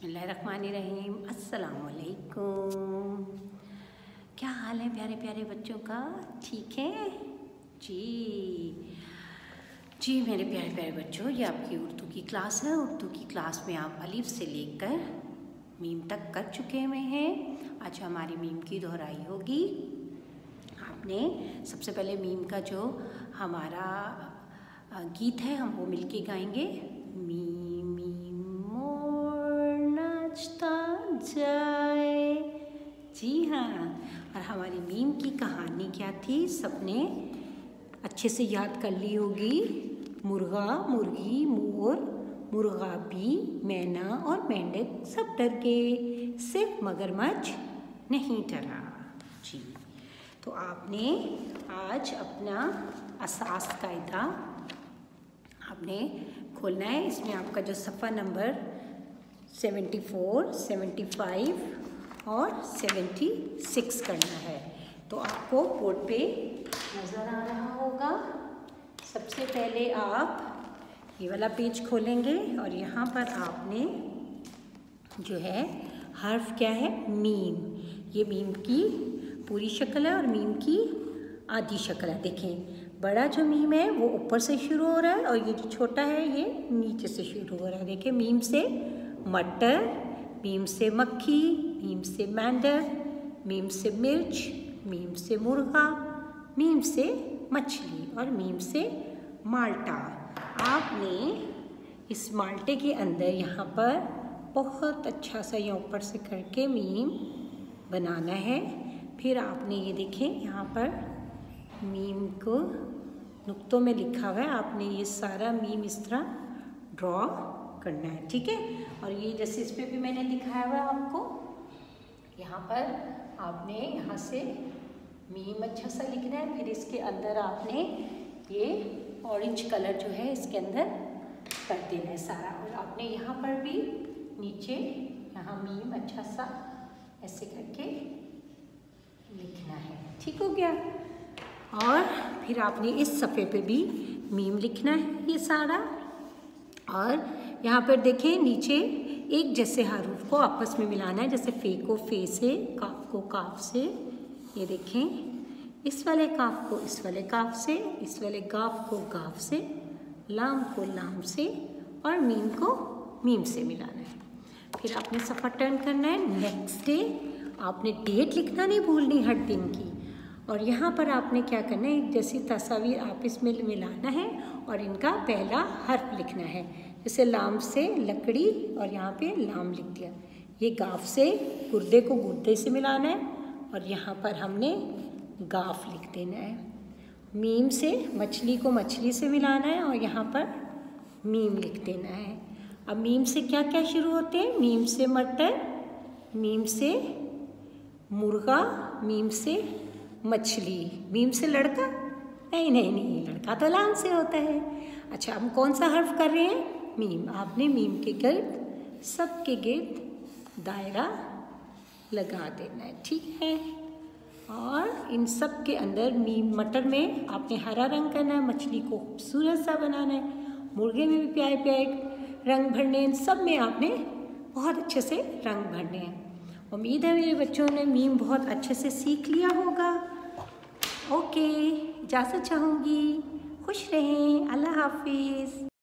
बिस्मिल्लाहिर्रहमानिर्रहीम। अस्सलामुअलैकुम। क्या हाल है प्यारे प्यारे बच्चों का? ठीक है जी मेरे प्यारे प्यारे बच्चों, ये आपकी उर्दू की क्लास है। उर्दू की क्लास में आप अलिफ से लेकर मीम तक कर चुके हुए हैं। आज हमारी मीम की दोहराई होगी। आपने सबसे पहले मीम का जो हमारा गीत है हम वो मिलके गाएंगे। मीम मीम मोर नाचता जाए। जी हाँ, और हमारी मीम की कहानी क्या थी सबने अच्छे से याद कर ली होगी। मुर्गा, मुर्गी, मोर, मुर्गा भी, मैना और मेंढक सब डर गए, सिर्फ मगरमच्छ नहीं डरा। जी, तो आपने आज अपना असास कायदा आपने खोलना है। इसमें आपका जो सफ़ा नंबर 74, 75 और 76 करना है। तो आपको बोर्ड पे नज़र आ रहा होगा। सबसे पहले आप ये वाला पेज खोलेंगे और यहाँ पर आपने जो है हर्फ क्या है, मीम। ये मीम की पूरी शक्ल है और मीम की आधी शक्ल है। देखें, बड़ा जो मीम है वो ऊपर से शुरू हो रहा है और ये जो छोटा है ये नीचे से शुरू हो रहा है। देखिए, मीम से मटर, मीम से मक्खी, मीम से मेंढक, मीम से मिर्च, मीम से मुर्गा, मीम से मछली और मीम से माल्टा। आपने इस माल्टे के अंदर यहाँ पर बहुत अच्छा सा यहाँ ऊपर से करके मीम बनाना है। फिर आपने ये देखें यहाँ पर मीम को नुक्तों में लिखा हुआ है। आपने ये सारा मीम इस तरह ड्रॉ करना है, ठीक है। और ये जैसे इस पर भी मैंने दिखाया हुआ है आपको, यहाँ पर आपने यहाँ से मीम अच्छा सा लिखना है। फिर इसके अंदर आपने ये ऑरेंज कलर जो है इसके अंदर कर देना है सारा। और आपने यहाँ पर भी नीचे यहाँ मीम अच्छा सा ऐसे करके लिखना है, ठीक हो गया। और फिर आपने इस सफ़े पे भी मीम लिखना है ये सारा। और यहाँ पर देखें नीचे एक जैसे हरूफ को आपस में मिलाना है, जैसे फे को फे से, काफ को काफ से। ये देखें, इस वाले काफ को इस वाले काफ से, इस वाले गाफ को गाफ से, लाम को लाम से और मीम को मीम से मिलाना है। फिर आपने सफ़ा टर्न करना है। नेक्स्ट डे आपने डेट लिखना नहीं भूलनी हर दिन की। और यहाँ पर आपने क्या करना है, एक जैसी तस्वीर आप इसमें मिलाना है और इनका पहला हर्फ लिखना है। जैसे लाम से लकड़ी और यहाँ पे लाम लिख दिया। ये गाफ से गुर्दे को गुर्दे से मिलाना है और यहाँ पर हमने गाफ लिख देना है। मीम से मछली को मछली से मिलाना है और यहाँ पर मीम लिख देना है। अब मीम से क्या क्या शुरू होते हैं? मीम से मटर, मीम से मुर्गा, मीम से मछली, मीम से लड़का। नहीं नहीं नहीं, लड़का तो लाम से होता है। अच्छा, हम कौन सा हर्फ कर रहे हैं? मीम। आपने मीम के गिर्द, सब के गिर्द दायरा लगा देना है, ठीक है। और इन सब के अंदर मीम, मटर में आपने हरा रंग करना है, मछली को खूबसूरत सा बनाना है, मुर्गे में भी प्यारे प्यारे रंग भरने हैं, इन सब में आपने बहुत अच्छे से रंग भरने हैं। उम्मीद है मेरे बच्चों ने मीम बहुत अच्छे से सीख लिया होगा। ओके, इजाज़त चाहूँगी। खुश रहें। अल्लाह हाफिज़।